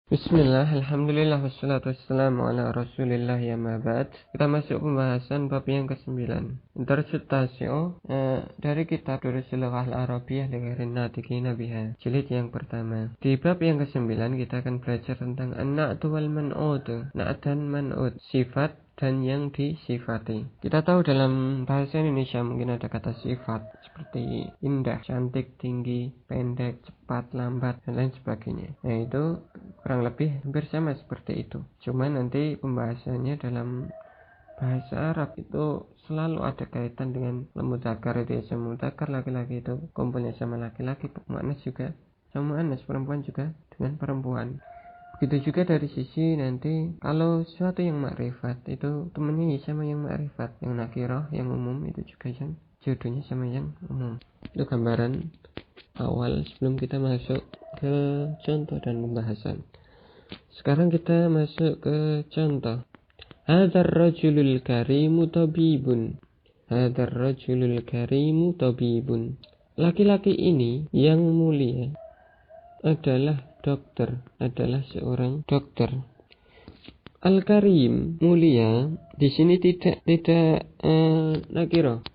Bismillah, alhamdulillah, wassalatu wassalamu ala rasulillah ya ma'bad. Kita masuk pembahasan bab yang ke-9. Interpretasio dari kitab Durusul Lughah Al-Arabiyyah li ghairi natiqina biha, jilid yang pertama. Di bab yang ke-9 kita akan belajar tentang an-na'tu wal man'ut, na'at dan man'ut, sifat dan yang disifati. Kita tahu dalam bahasa Indonesia mungkin ada kata sifat seperti indah, cantik, tinggi, pendek, cepat, lambat, dan lain sebagainya. Nah, itu kurang lebih hampir sama seperti itu. Cuma nanti pembahasannya dalam bahasa Arab itu selalu ada kaitan dengan mudzakkar, itu ya mudzakkar, laki-laki itu kumpulnya sama laki-laki, muannas juga sama muannas, perempuan juga dengan perempuan. Begitu juga dari sisi nanti kalau sesuatu yang makrifat itu temennya sama yang makrifat, yang nakirah, yang umum itu juga yang jodohnya sama yang umum. Itu gambaran awal sebelum kita masuk ke contoh dan pembahasan. Sekarang kita masuk ke contoh. Hadzal rajulul karimu tabibun. Hadzal rajulul karimu tabibun. Laki-laki ini yang mulia adalah dokter, adalah seorang dokter. Al-Karim, mulia, di sini tidak nakiro,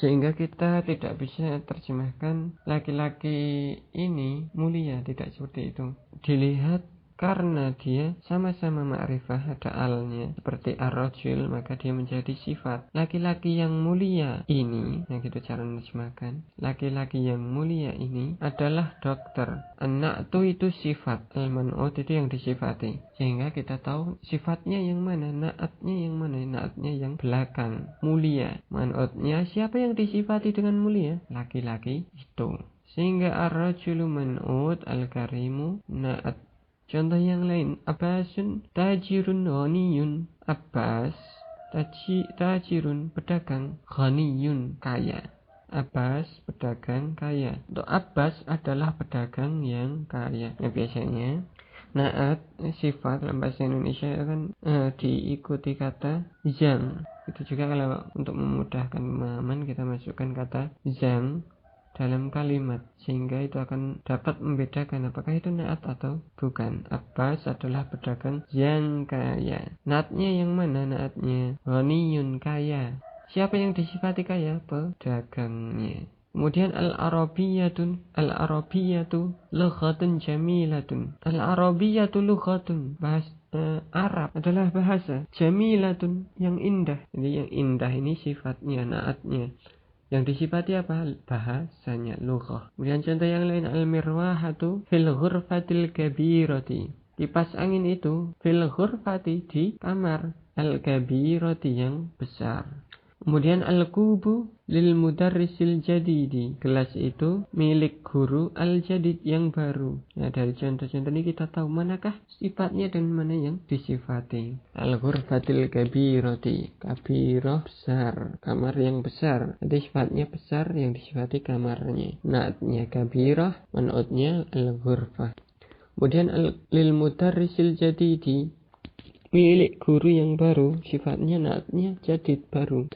sehingga kita tidak bisa terjemahkan laki-laki ini mulia, tidak seperti itu. Dilihat karena dia sama-sama ma'rifah, ada alnya seperti ar-rajul, maka dia menjadi sifat. Laki-laki yang mulia ini, yang gitu cara menerjemahkan, laki-laki yang mulia ini adalah dokter. An-na'tu itu sifat, al-man'ut itu yang disifati, sehingga kita tahu sifatnya yang mana, na'atnya yang mana. Na'atnya yang belakang, mulia. Man'utnya siapa yang disifati dengan mulia? Laki-laki itu. Sehingga ar-rajulu man'ut, al-karimu na'at. Contoh yang lain, Abbasun tajirun ghaniyun. Abbas tajirun, pedagang, ghaniyun, kaya. Abbas pedagang kaya. Untuk Abbas adalah pedagang yang kaya. Nah, biasanya naat sifat dalam bahasa Indonesia kan diikuti kata yang. Itu juga kalau untuk memudahkan pemahaman kita masukkan kata yang dalam kalimat, sehingga itu akan dapat membedakan apakah itu naat atau bukan. Abbas adalah pedagang yang kaya. Naatnya yang mana naatnya? Ghaniyun, kaya. Siapa yang disifati kaya? Pedagangnya. Kemudian al-arabiyyatu lughatun jamilatun. Al-arabiyyatu lughatun, bahasa Arab adalah bahasa, jamilatun, yang indah. Jadi yang indah ini sifatnya, naatnya. Yang disifati apa? Bahasanya, lughah. Kemudian contoh yang lain, al-mirwahatu fil ghurfatil kabirati. Kipas angin itu fil ghurfati, di kamar, al-kabirati, yang besar. Kemudian al-kubu lil mudarrisil jadidi. Gelas itu milik guru al-jadid, yang baru. Nah, dari contoh-contoh ini kita tahu manakah sifatnya dan mana yang disifati. Al-ghurfatil kabirati, kabirah, besar, kamar yang besar. Jadi sifatnya besar, yang disifati kamarnya. Naatnya kabirah, man'utnya al-ghurfah. Kemudian lil mudarrisil jadidi, milik guru yang baru, sifatnya naatnya jadid, baru.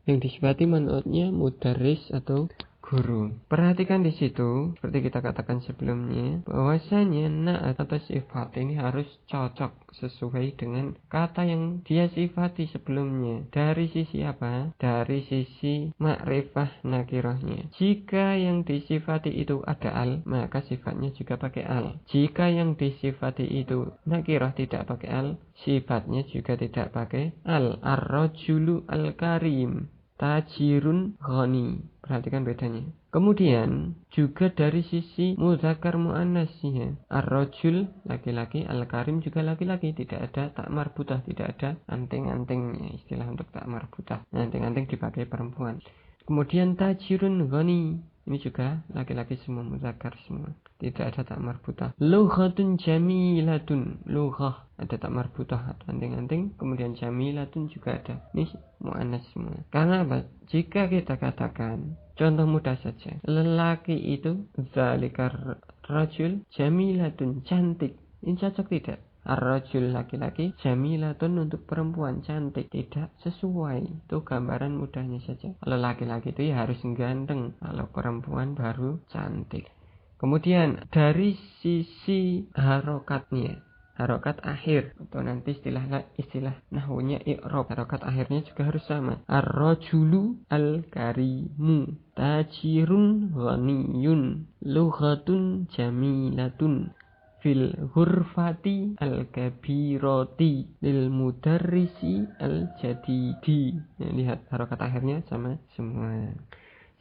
Yang disifati man'utnya mudarris atau guru. Perhatikan di situ, seperti kita katakan sebelumnya, bahwasanya na'at atau sifat ini harus cocok sesuai dengan kata yang dia sifati sebelumnya. Dari sisi apa? Dari sisi makrifah nakirahnya. Jika yang disifati itu ada al, maka sifatnya juga pakai al. Jika yang disifati itu nakirah, tidak pakai al, sifatnya juga tidak pakai al. Ar-rajulu al-karim, tajirun ghani. Perhatikan bedanya. Kemudian juga dari sisi mudzakkar muannasnya, ar-rajul laki-laki, al-karim juga laki-laki, tidak ada tak marbutah, tidak ada anting-antingnya, istilah untuk tak marbutah. Anting-anting dipakai perempuan. Kemudian tajirun ghani, ini juga laki-laki semua, mudzakkar semua, tidak ada tak marbutah. Lughatun jamilatun, lughah ada tak marbutah atau anting-anting. Kemudian jamilatun juga ada, ini muannas semua. Karena apa? Jika kita katakan contoh mudah saja, lelaki itu zalikar rajul jamilatun, cantik, ini cocok tidak? Ar-rajul laki-laki, jamilatun untuk perempuan, cantik, tidak sesuai. Itu gambaran mudahnya saja. Kalau laki-laki itu ya harus ganteng, kalau perempuan baru cantik. Kemudian dari sisi harokatnya, harokat akhir, atau nanti istilah nahwunya i'rab, harokat akhirnya juga harus sama. Ar-rajulu al-karimu tajirun ghaniyun lughatun jamilatun fil ghurfati al-kabirati lil mudarrisi al-jadidi. Nah, lihat harokat akhirnya sama semua.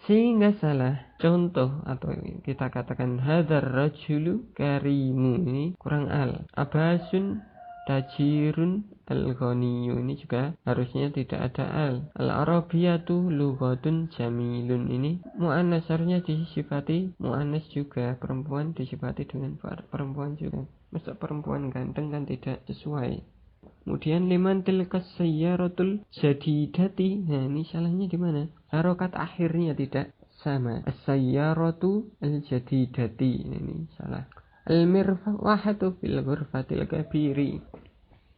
Sehingga salah contoh atau kita katakan hadar rajulu karimu, ini kurang al. Abasun tajirun al-ghaniyu, ini juga harusnya tidak ada al. Al-arabiyatu lughatun jamilun, ini mu'annas, harusnya disifati mu'annas juga. Perempuan disifati dengan perempuan juga. Masa perempuan ganteng kan tidak sesuai. Kemudian liman tilkas sayyaratul jadidati. Nah, ini salahnya di mana? Harokat akhirnya tidak sama. As-sayyaratu al-jadidati. Ini salah. Al-mirwahatu fil ghurfatil kabiri.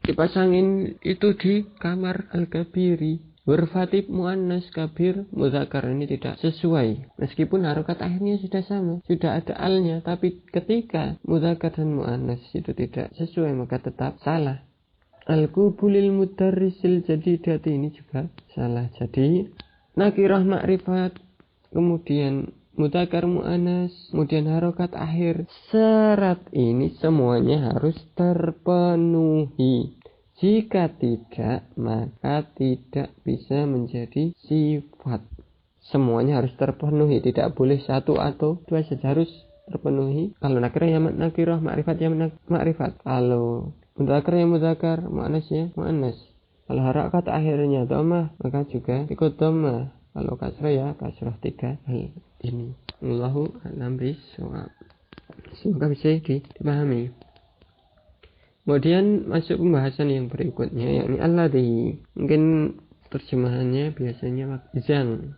Dipasangin itu di kamar al-kabiri. Ghurfatib muannas, kabir mudzakkar, ini tidak sesuai. Meskipun harokat akhirnya sudah sama, sudah ada alnya, tapi ketika mudzakkar dan muannas itu tidak sesuai maka tetap salah. Al-qubulil mudarrisil jadidati, ini juga salah. Jadi nakirah ma'rifat, kemudian mudzakkar muannas, kemudian harokat akhir, syarat ini semuanya harus terpenuhi. Jika tidak, maka tidak bisa menjadi sifat. Semuanya harus terpenuhi, tidak boleh satu atau dua saja, harus terpenuhi. Kalau nakirah ya nakirah, ma'rifat ya ma'rifat. Kalau mudzakkar ya mudzakkar, muannas ya muannas. Kalau harokat akhirnya dhammah, maka juga ikut dhammah. Kalau kasrah ya kasrah. Tiga hal ini. Allahu a'lam bishawab. Semoga bisa dipahami. Kemudian masuk pembahasan yang berikutnya, yakni alladzi. Mungkin terjemahannya biasanya zang.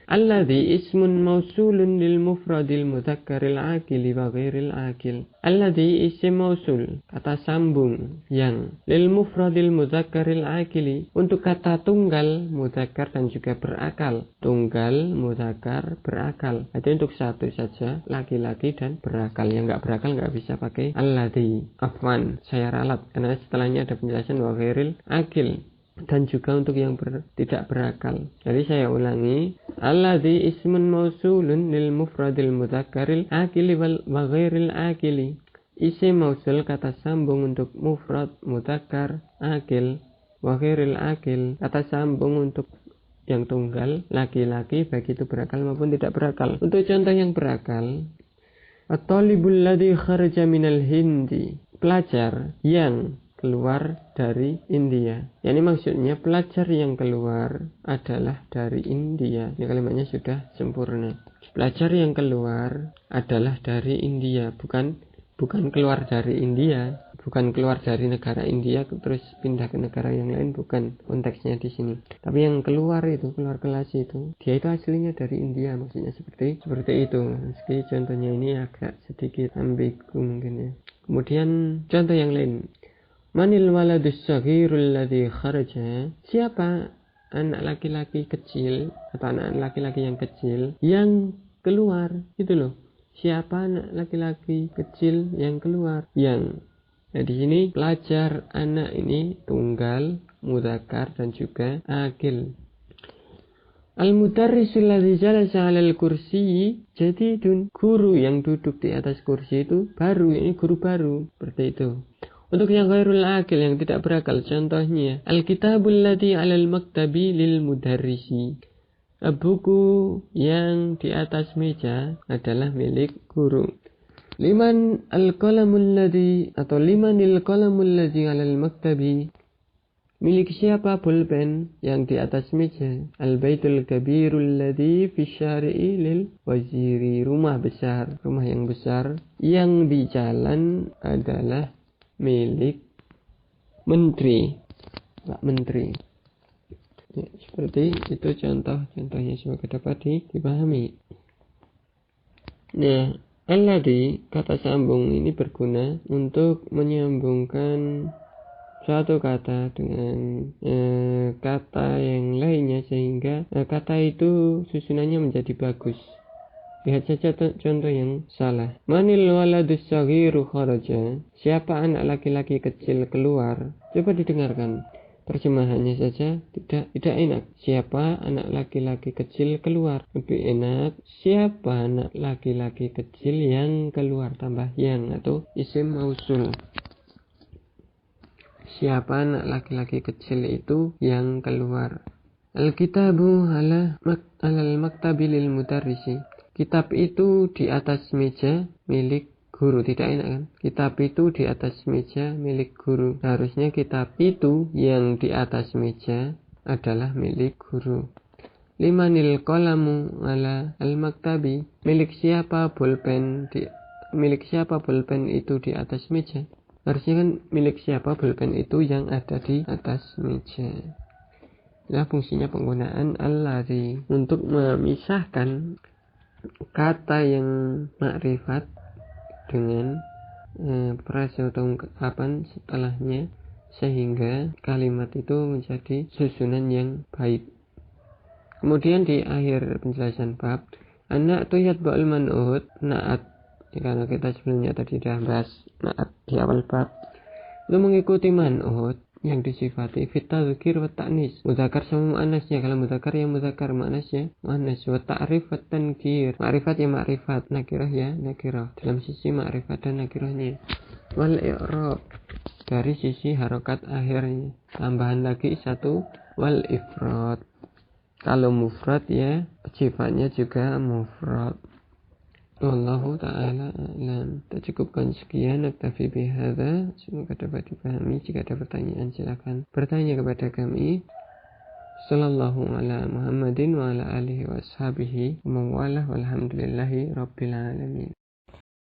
Alladzi ismun mausulun lil mufradil mudzakkaril aqili wa ghairil aqil. Alladzi isim mausul, kata sambung yang, lil mufradil mudzakkaril aqili, untuk kata tunggal mudzakkar dan juga berakal. Tunggal mudzakkar berakal, itu untuk satu saja, laki-laki dan berakal. Yang enggak berakal enggak bisa pakai alladzi. Afwan, saya ralat karena setelahnya ada penjelasan wa ghairil aqil, dan juga untuk yang tidak berakal. Jadi saya ulangi, alladzi ismun mausulun lil mufradil mudzakkaril aqili wa ghairil aqili. Isim mausul, kata sambung untuk mufrad mudzakkar aqil, wa ghairil aqil, kata sambung untuk yang tunggal laki-laki baik itu berakal maupun tidak berakal. Untuk contoh yang berakal, at-talibul ladzi kharaja minal hindi, pelajar yang keluar dari India. Yani maksudnya pelajar yang keluar adalah dari India. Ini kalimatnya sudah sempurna. Pelajar yang keluar adalah dari India, bukan keluar dari India, bukan keluar dari negara India terus pindah ke negara yang lain, bukan konteksnya di sini. Tapi yang keluar itu, keluar kelas itu, dia itu aslinya dari India, maksudnya seperti itu. Meski contohnya ini agak sedikit ambigu mungkin ya. Kemudian contoh yang lain. Manil waladus saghirul ladzi kharaja, siapa anak laki-laki kecil atau anak laki-laki yang kecil yang keluar, itu loh. Siapa anak laki-laki kecil yang keluar? Yang. Nah, di sini pelajar anak ini tunggal, mudzakkar dan juga aqil. Al-mudarrisul ladzi jalasa 'alal kursi jadidun, guru yang duduk di atas kursi itu baru, ini guru baru, seperti itu. Untuk yang ghairul aqil, yang tidak berakal, contohnya al-kitabul ladzi 'alal maktabi lil mudarrisi, buku yang di atas meja adalah milik guru. Liman al-qalamul ladzi, atau limanil qalamul ladzi 'alal maktabi, milik siapa pulpen yang di atas meja. Al-baitul kabirul ladzi fi syari'i lil waziri, rumah besar, rumah yang besar yang di jalan adalah milik menteri, Pak Menteri. Ya, seperti itu contohnya, semoga dapat dipahami. Nah, alladzi, kata sambung ini berguna untuk menyambungkan suatu kata dengan kata yang lainnya sehingga kata itu susunannya menjadi bagus. Lihat saja contoh yang salah. Manil waladus saghiru kharaja. Siapa anak laki-laki kecil keluar? Coba didengarkan. Terjemahannya saja tidak enak. Siapa anak laki-laki kecil keluar? Lebih enak. Siapa anak laki-laki kecil yang keluar? Tambah yang atau isim mausul. Siapa anak laki-laki kecil itu yang keluar? Al-kitabu alal maktabi lil mudarrisi. Kitab itu di atas meja milik guru. Tidak enak kan? Kitab itu di atas meja milik guru. Harusnya kitab itu yang di atas meja adalah milik guru. Limanil qalamu ala al-maktabi. Milik siapa pulpen itu di atas meja? Harusnya kan milik siapa pulpen itu yang ada di atas meja. Nah, fungsinya penggunaan alladzi untuk memisahkan kata yang makrifat dengan frasa atau ungkapan setelahnya sehingga kalimat itu menjadi susunan yang baik. Kemudian di akhir penjelasan bab, anak tuyat ba'ul man'ud, naat, karena kita sebelumnya tadi sudah bahas naat di awal bab, itu mengikuti man'ud yang disifati fitadzkir wa ta'nis, mudzakkar sama muannasnya. Kalau mudzakkar ya mudzakkar, muannasnya muannas. Wa ta'rif wa tankir, ma'rifat ya ma'rifat, nakirah ya nakirah, dalam sisi ma'rifat dan nakirahnya. Wal i'rab, dari sisi harokat akhirnya. Tambahan lagi satu, wal ifrad. Kalau mufrad ya sifatnya juga mufrad. Wallahu ta'ala a'lam. Kita cukupkan sekian. Naktafi bihadza. Semoga dapat dipahami. Jika ada pertanyaan silakan bertanya kepada kami. Sallallahu ala Muhammadin wa ala alihi wa ashabihi wa mawalah walhamdulillahi rabbil alamin.